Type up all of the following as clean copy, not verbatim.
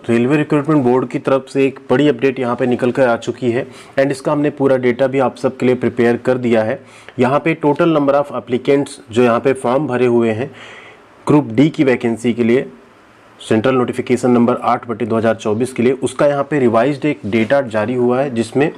Railway recruitment board की तरफ से एक बड़ी अपडेट यहाँ पे निकल कर आ चुकी है एंड इसका हमने पूरा डेटा भी आप सबके लिए प्रिपेयर कर दिया है। यहाँ पे टोटल नंबर ऑफ एप्लीकेंट्स जो यहाँ पे फॉर्म भरे हुए हैं ग्रुप डी की वैकेंसी के लिए, सेंट्रल नोटिफिकेशन नंबर 8/2024 के लिए, उसका यहाँ पे रिवाइज्ड एक डेटा जारी हुआ है जिसमें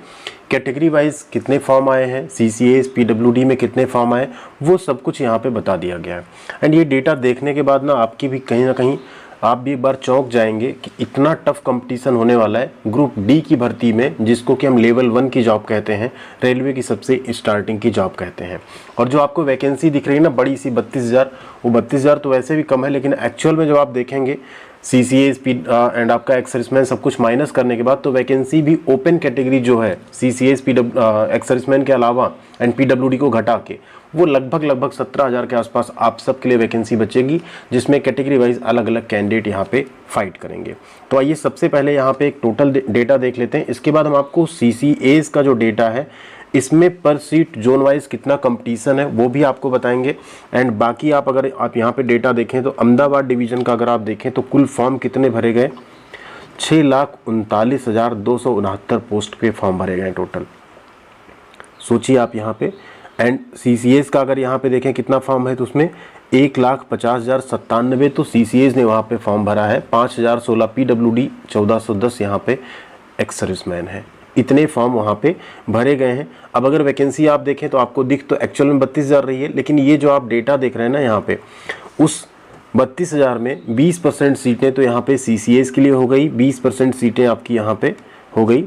कैटेगरी वाइज कितने फॉर्म आए हैं, CCAS PWD में कितने फॉर्म आए, वो सब कुछ यहाँ पे बता दिया गया है। एंड ये डेटा देखने के बाद ना आपकी भी कहीं ना कहीं आप भी एक बार चौंक जाएंगे कि इतना टफ कंपटीशन होने वाला है ग्रुप डी की भर्ती में, जिसको कि हम लेवल 1 की जॉब कहते हैं, रेलवे की सबसे स्टार्टिंग की जॉब कहते हैं। और जो आपको वैकेंसी दिख रही है ना बड़ी सी 32,000, वो 32,000 तो वैसे भी कम है, लेकिन एक्चुअल में जब आप देखेंगे CCAS एंड आपका एक्स-सर्विसमैन सब कुछ माइनस करने के बाद तो वैकेंसी भी ओपन कैटेगरी जो है CCAS एक्स-सर्विसमैन के अलावा एंड PWD को घटा के वो लगभग 17,000 के आसपास आप सब के लिए वैकेंसी बचेगी, जिसमें कैटेगरी वाइज अलग अलग कैंडिडेट यहाँ पे फाइट करेंगे। तो आइए सबसे पहले यहाँ पे एक टोटल डेटा देख लेते हैं, इसके बाद हम आपको CCAS का जो डेटा है इसमें पर सीट जोन वाइज कितना कंपटीशन है वो भी आपको बताएंगे। एंड बाकी अगर आप यहाँ पे डेटा देखें तो अहमदाबाद डिवीज़न का अगर आप देखें तो कुल फॉर्म कितने भरे गए, 6,39,269 पोस्ट पे फॉर्म भरे गए टोटल, सोचिए आप यहाँ पे। एंड CCAS का अगर यहाँ पे देखें कितना फॉर्म है तो उसमें 1,50,097 तो CCAS ने वहाँ पे फॉर्म भरा है, 5,016 PWD, 1,410 यहाँ पे एक्स सर्विसमैन है। इतने फॉर्म वहाँ पे भरे गए हैं। अब अगर वैकेंसी आप देखें तो आपको दिख तो एक्चुअल में 32,000 रही है, लेकिन ये जो आप डेटा देख रहे हैं ना यहाँ पे, उस 32,000 में 20% सीटें तो यहाँ पे CCAS के लिए हो गई, 20% सीटें आपकी यहाँ पे हो गई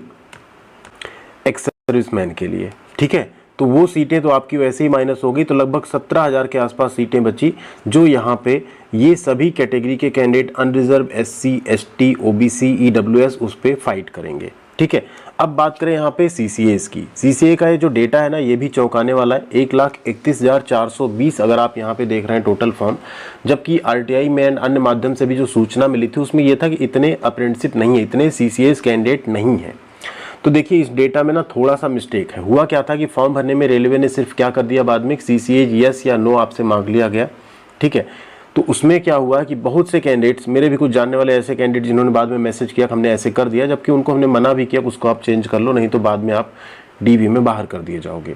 एक्स सर्विसमैन के लिए, ठीक है। तो वो सीटें तो आपकी वैसे ही माइनस हो गई, तो लगभग 17,000 के आसपास सीटें बची, जो यहाँ पे ये सभी कैटेगरी के candidate unreserved SC ST OBC EWS उस पर फाइट करेंगे, ठीक है। अब बात करें यहाँ पे CCAS की। CCA का ये जो डेटा है ना ये भी चौंकाने वाला है, 1,31,420 अगर आप यहाँ पे देख रहे हैं टोटल फॉर्म, जबकि RTI में एंड अन्य माध्यम से भी जो सूचना मिली थी उसमें ये था कि इतने अप्रेंटिसशिप नहीं है, इतने CCAS कैंडिडेट नहीं है। तो देखिए इस डेटा में ना थोड़ा सा मिस्टेक है। हुआ क्या था कि फॉर्म भरने में रेलवे ने सिर्फ क्या कर दिया, बाद में CCAS यस या नो आपसे मांग लिया गया, ठीक है। तो उसमें क्या हुआ कि बहुत से कैंडिडेट्स, मेरे भी कुछ जानने वाले ऐसे कैंडिडेट जिन्होंने बाद में मैसेज किया कि हमने ऐसे कर दिया, जबकि उनको हमने मना भी किया उसको आप चेंज कर लो, नहीं तो बाद में आप DV में बाहर कर दिए जाओगे।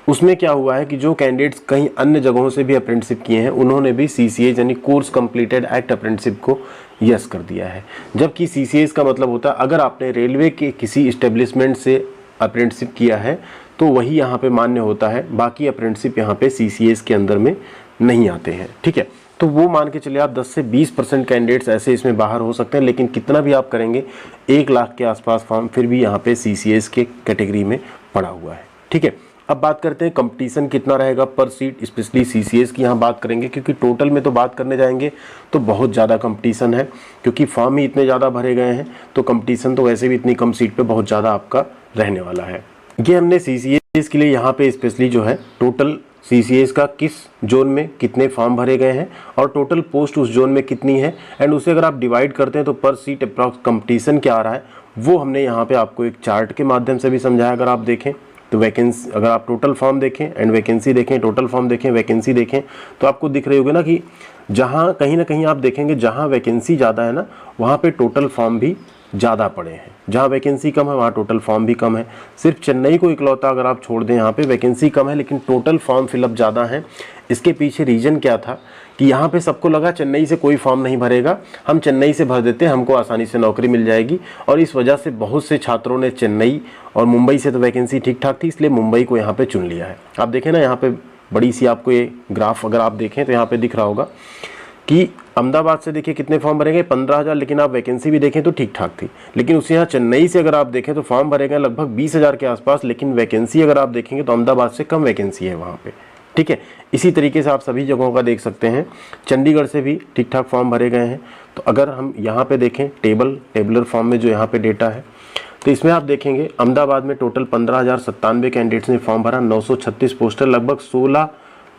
उसमें क्या हुआ है कि जो कैंडिडेट्स कहीं अन्य जगहों से भी अप्रेंटिसशिप किए हैं उन्होंने भी CCAS यानी कोर्स कंप्लीटेड एक्ट अप्रेंटिसशिप को यस कर दिया है, जबकि CCAS का मतलब होता है अगर आपने रेलवे के किसी इस्टेब्लिशमेंट से अप्रेंटिसशिप किया है तो वही यहाँ पे मान्य होता है, बाकी अप्रेंटिसशिप यहाँ पे CCAS के अंदर में नहीं आते हैं, ठीक है। तो वो मान के चलिए आप 10 से 20% कैंडिडेट्स ऐसे इसमें बाहर हो सकते हैं, लेकिन कितना भी आप करेंगे 1 लाख के आसपास फॉर्म फिर भी यहाँ पे CCAS के कैटेगरी में पड़ा हुआ है, ठीक है। अब बात करते हैं कंपटीशन कितना रहेगा पर सीट, स्पेशली CCAS की यहाँ बात करेंगे, क्योंकि टोटल में तो बात करने जाएंगे तो बहुत ज़्यादा कंपटीशन है, क्योंकि फॉर्म ही इतने ज़्यादा भरे गए हैं, तो कंपटीशन तो वैसे भी इतनी कम सीट पे बहुत ज़्यादा आपका रहने वाला है। ये हमने CCAS के लिए यहाँ पे स्पेशली जो है टोटल CCAS का किस जोन में कितने फॉर्म भरे गए हैं और टोटल पोस्ट उस जोन में कितनी है, एंड उसे अगर आप डिवाइड करते हैं तो पर सीट अप्रॉक्स कंपटीशन क्या आ रहा है, वो हमने यहाँ पे आपको एक चार्ट के माध्यम से भी समझाया। अगर आप देखें तो वैकेंसी, अगर आप टोटल फॉर्म देखें एंड वैकेंसी देखें, टोटल फॉर्म देखें वैकेंसी देखें, तो आपको दिख रही होगी ना कि जहाँ कहीं ना कहीं आप देखेंगे जहाँ वैकेंसी ज़्यादा है ना वहाँ पे टोटल फॉर्म भी ज़्यादा पड़े हैं, जहाँ वैकेंसी कम है वहाँ टोटल फॉर्म भी कम है। सिर्फ चेन्नई को इकलौता अगर आप छोड़ दें यहाँ पे वैकेंसी कम है लेकिन टोटल फॉर्म फिलअप ज़्यादा है। इसके पीछे रीज़न क्या था कि यहाँ पे सबको लगा चेन्नई से कोई फॉर्म नहीं भरेगा, हम चेन्नई से भर देते हैं, हमको आसानी से नौकरी मिल जाएगी, और इस वजह से बहुत से छात्रों ने चेन्नई और मुंबई से तो वैकेंसी ठीक ठाक थी इसलिए मुंबई को यहाँ पे चुन लिया है। आप देखें ना यहाँ पे बड़ी सी आपको ये ग्राफ अगर आप देखें तो यहाँ पे दिख रहा होगा कि अहमदाबाद से देखिए कितने फॉर्म भरे गए 15,000, लेकिन आप वैकेंसी भी देखें तो ठीक ठाक थी। लेकिन उसी यहाँ चेन्नई से अगर आप देखें तो फॉर्म भरे गए लगभग 20,000 के आसपास, लेकिन वैकेंसी अगर आप देखेंगे तो अहमदाबाद से कम वैकेंसी है वहाँ पे, ठीक है। इसी तरीके से आप सभी जगहों का देख सकते हैं, चंडीगढ़ से भी ठीक ठाक फॉर्म भरे गए हैं। तो अगर हम यहाँ पे देखें टेबलर फॉर्म में जो यहाँ पे डेटा है तो इसमें आप देखेंगे अहमदाबाद में टोटल 15,097 कैंडिडेट्स ने फॉर्म भरा, 936 पोस्टर, लगभग 16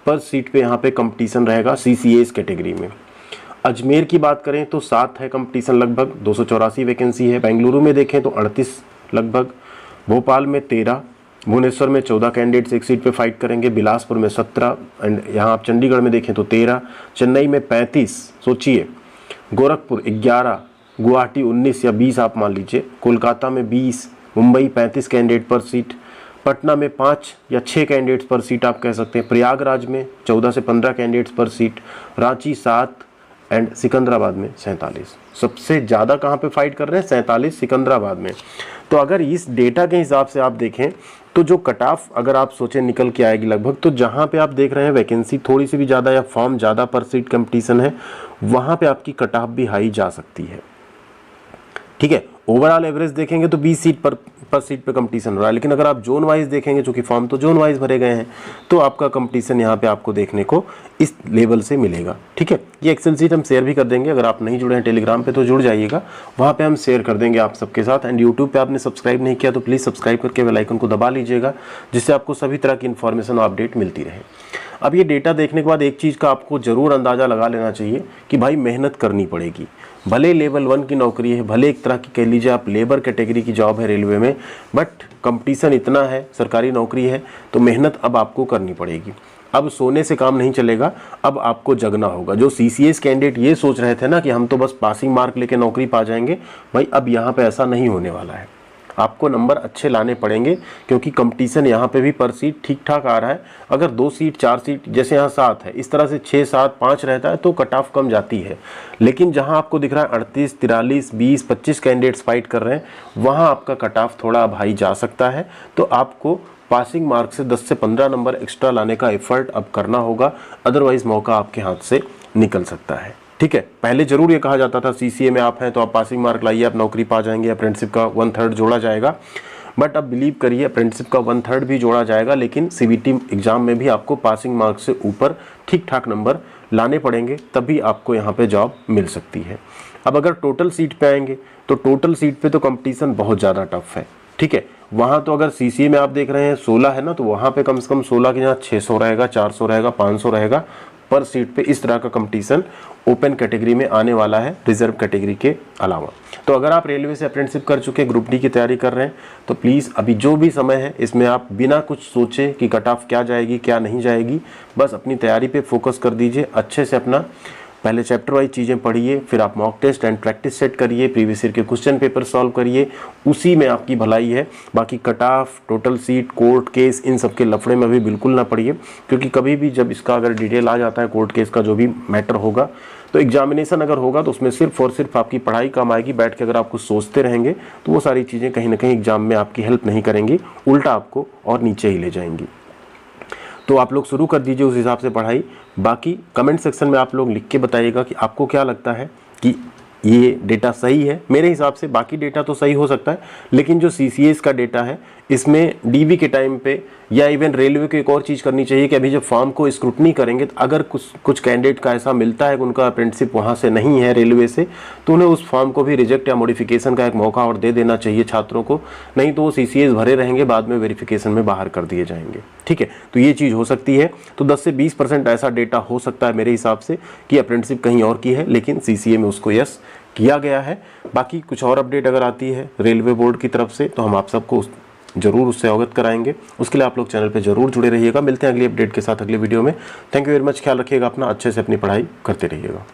पर सीट पे यहाँ पे कंपटीशन रहेगा CCAS कैटेगरी में। अजमेर की बात करें तो 7 है कंपटीशन, लगभग 284 वैकेंसी है। बेंगलुरु में देखें तो 38 लगभग, भोपाल में 13, भुवनेश्वर में 14 कैंडिडेट्स एक सीट पे फाइट करेंगे, बिलासपुर में 17, एंड यहाँ आप चंडीगढ़ में देखें तो 13, चेन्नई में 35, सोचिए, गोरखपुर 11, गुवाहाटी 19 या 20 आप मान लीजिए, कोलकाता में 20, मुंबई 35 कैंडिडेट पर सीट, पटना में 5 या 6 कैंडिडेट्स पर सीट आप कह सकते हैं, प्रयागराज में 14 से 15 कैंडिडेट्स पर सीट, रांची 7 एंड सिकंदराबाद में 47। सबसे ज़्यादा कहाँ पे फाइट कर रहे हैं? 47 सिकंदराबाद में। तो अगर इस डेटा के हिसाब से आप देखें तो जो कट ऑफ अगर आप सोचें निकल के आएगी लगभग, तो जहाँ पे आप देख रहे हैं वैकेंसी थोड़ी सी भी ज़्यादा या फॉर्म ज़्यादा पर सीट कंपटीशन है, वहाँ पे आपकी कट ऑफ भी हाई जा सकती है। ठीक है, ओवरऑल एवरेज देखेंगे तो 20 सीट पर सीट पे कंपटीशन हो रहा है, लेकिन अगर आप जोन वाइज देखेंगे, चूंकि फॉर्म तो जोन वाइज भरे गए हैं, तो आपका कंपटीशन यहाँ पे आपको देखने को इस लेवल से मिलेगा। ठीक है, ये एक्सेल सीट हम शेयर भी कर देंगे, अगर आप नहीं जुड़े हैं टेलीग्राम पे तो जुड़ जाइएगा, वहाँ पे हम शेयर कर देंगे आप सबके साथ। एंड यूट्यूब पे आपने सब्सक्राइब नहीं किया तो प्लीज़ सब्सक्राइब करके बेल आइकन को दबा लीजिएगा, जिससे आपको सभी तरह की इन्फॉर्मेशन और अपडेट मिलती रहे। अब ये डेटा देखने के बाद एक चीज़ का आपको ज़रूर अंदाज़ा लगा लेना चाहिए कि भाई मेहनत करनी पड़ेगी। भले लेवल 1 की नौकरी है, भले एक तरह की कह लीजिए आप लेबर कैटेगरी की जॉब है रेलवे में, बट कंपटीशन इतना है, सरकारी नौकरी है, तो मेहनत अब आपको करनी पड़ेगी। अब सोने से काम नहीं चलेगा, अब आपको जगना होगा। जो CCS कैंडिडेट ये सोच रहे थे ना कि हम तो बस पासिंग मार्क लेके नौकरी पा जाएंगे, भाई अब यहाँ पे ऐसा नहीं होने वाला है। आपको नंबर अच्छे लाने पड़ेंगे, क्योंकि कंपटीशन यहाँ पे भी पर सीट ठीक ठाक आ रहा है। अगर 2 सीट 4 सीट जैसे यहाँ 7 है, इस तरह से 6 7 5 रहता है तो कट ऑफ कम जाती है। लेकिन जहाँ आपको दिख रहा है 38 43 20 25 कैंडिडेट्स फाइट कर रहे हैं, वहाँ आपका कट ऑफ थोड़ा अब हाई जा सकता है। तो आपको पासिंग मार्क से 10 से 15 नंबर एक्स्ट्रा लाने का एफर्ट अब करना होगा, अदरवाइज मौका आपके हाथ से निकल सकता है। ठीक है, पहले जरूर ये कहा जाता था CCA में आप हैं तो आप पासिंग मार्क लाइए, आप नौकरी पा जाएंगे, अप्रेंटिसशिप का 1/3 जोड़ा जाएगा। बट अब बिलीव करिए अप्रेंटिसशिप का 1/3 भी जोड़ा जाएगा, लेकिन CBT एग्जाम में भी आपको पासिंग मार्क से ऊपर ठीक ठाक नंबर लाने पड़ेंगे, तभी आपको यहाँ पे जॉब मिल सकती है। अब अगर टोटल सीट पे आएंगे तो टोटल सीट पे तो कंपटीशन बहुत ज़्यादा टफ है। ठीक है, वहाँ तो अगर CCA में आप देख रहे हैं 16 है ना, तो वहाँ पे कम से कम 16 के जहाँ 600 रहेगा, 400 रहेगा, 500 रहेगा पर सीट पे। इस तरह का कंपटीशन ओपन कैटेगरी में आने वाला है, रिजर्व कैटेगरी के अलावा। तो अगर आप रेलवे से अप्रेंटिसशिप कर चुके, ग्रुप डी की तैयारी कर रहे हैं, तो प्लीज़ अभी जो भी समय है इसमें आप बिना कुछ सोचे कि कट ऑफ क्या जाएगी क्या नहीं जाएगी, बस अपनी तैयारी पे फोकस कर दीजिए। अच्छे से अपना पहले चैप्टर वाइज चीज़ें पढ़िए, फिर आप mock test and practice set करिए, प्रीवियस ईयर के क्वेश्चन पेपर सॉल्व करिए, उसी में आपकी भलाई है। बाकी cut off, total seat, court case, इन सब के लफड़े में भी बिल्कुल ना पड़िए, क्योंकि कभी भी जब इसका अगर डिटेल आ जाता है कोर्ट केस का जो भी मैटर होगा, तो एग्जामिनेशन अगर होगा तो उसमें सिर्फ और सिर्फ आपकी पढ़ाई काम आएगी। बैठ के अगर आप कुछ सोचते रहेंगे तो वो सारी चीज़ें कहीं ना कहीं एग्जाम में आपकी हेल्प नहीं करेंगी, उल्टा आपको और नीचे ही ले जाएंगी। तो आप लोग शुरू कर दीजिए उस हिसाब से पढ़ाई। बाकी कमेंट सेक्शन में आप लोग लिख के बताइएगा कि आपको क्या लगता है कि ये डेटा सही है। मेरे हिसाब से बाकी डेटा तो सही हो सकता है, लेकिन जो CCS का डेटा है इसमें DB के टाइम पे या इवन रेलवे को एक और चीज़ करनी चाहिए कि अभी जब फॉर्म को स्क्रूटनी करेंगे तो अगर कुछ कैंडिडेट का ऐसा मिलता है कि उनका अप्रेंटिसशिप वहाँ से नहीं है रेलवे से, तो उन्हें उस फॉर्म को भी रिजेक्ट या मॉडिफिकेशन का एक मौका और दे देना चाहिए छात्रों को, नहीं तो वो CCS भरे रहेंगे, बाद में वेरिफिकेशन में बाहर कर दिए जाएंगे। ठीक है, तो ये चीज़ हो सकती है। तो 10 से 20% ऐसा डेटा हो सकता है मेरे हिसाब से कि अप्रेंटिसशिप कहीं और की है, लेकिन CCA में उसको यस किया गया है। बाकी कुछ और अपडेट अगर आती है रेलवे बोर्ड की तरफ से तो हम आप सबको जरूर उससे अवगत कराएंगे। उसके लिए आप लोग चैनल पे जरूर जुड़े रहिएगा। मिलते हैं अगली अपडेट के साथ अगले वीडियो में। Thank you very much. ख्याल रखिएगा अपना, अच्छे से अपनी पढ़ाई करते रहिएगा।